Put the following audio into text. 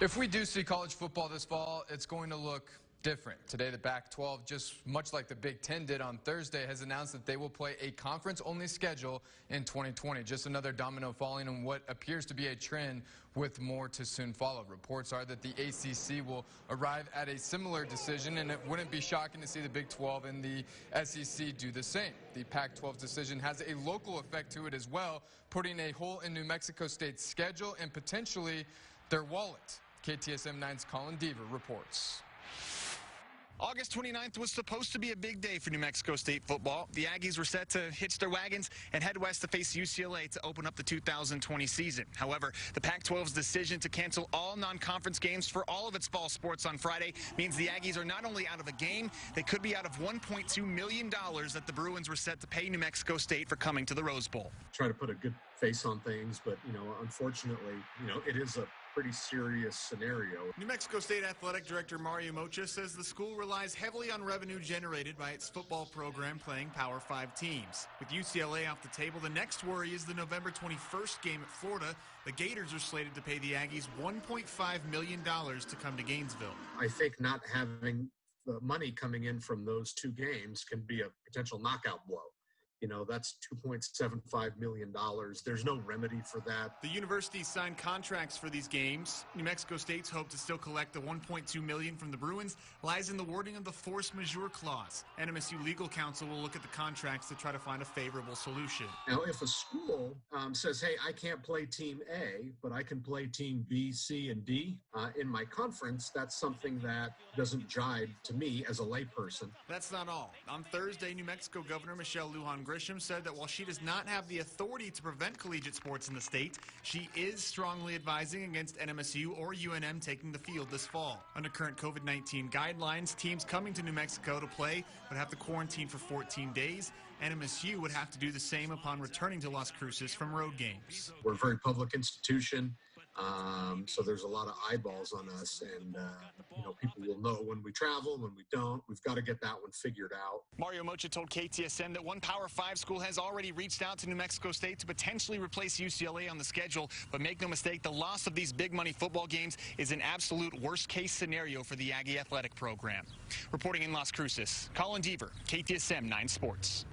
If we do see college football this fall, it's going to look different. Today, the Pac-12, just much like the Big Ten did on Thursday, has announced that they will play a conference-only schedule in 2020. Just another domino falling in what appears to be a trend with more to soon follow. Reports are that the ACC will arrive at a similar decision, and it wouldn't be shocking to see the Big 12 and the SEC do the same. The Pac-12 decision has a local effect to it as well, putting a hole in New Mexico State's schedule and potentially their wallet. KTSM 9's Colin Deaver reports. August 29th was supposed to be a big day for New Mexico State football. The Aggies were set to hitch their wagons and head west to face UCLA to open up the 2020 season. However, the Pac-12's decision to cancel all non-conference games for all of its fall sports on Friday means the Aggies are not only out of a game, they could be out of $1.2 million that the Bruins were set to pay New Mexico State for coming to the Rose Bowl. Try to put a good face on things, but, unfortunately, it is a pretty serious scenario. New Mexico State Athletic Director Mario Mocha says the school relies heavily on revenue generated by its football program playing Power 5 teams. With UCLA off the table, the next worry is the November 21st game at Florida. The Gators are slated to pay the Aggies $1.5 million to come to Gainesville. I think not having the money coming in from those two games can be a potential knockout blow. That's $2.75 million. There's no remedy for that. The university signed contracts for these games. New Mexico State's hope to still collect the $1.2 million from the Bruins lies in the wording of the force majeure clause. NMSU legal counsel will look at the contracts to try to find a favorable solution. Now, if a school says, hey, I can't play team A, but I can play team B, C, and D in my conference, that's something that doesn't jibe to me as a layperson. That's not all. On Thursday, New Mexico Governor Michelle Lujan Grisham said that while she does not have the authority to prevent collegiate sports in the state, she is strongly advising against NMSU or UNM taking the field this fall. Under current COVID-19 guidelines, teams coming to New Mexico to play would have to quarantine for 14 days. NMSU would have to do the same upon returning to Las Cruces from road games. We're a very public institution. So there's a lot of eyeballs on us, and people will know when we travel, when we don't. We've got to get that one figured out. Mario Mocha told KTSM that one Power 5 school has already reached out to New Mexico State to potentially replace UCLA on the schedule. But make no mistake, the loss of these big money football games is an absolute worst case scenario for the Aggie athletic program. Reporting in Las Cruces, Colin Deaver, KTSM 9 Sports.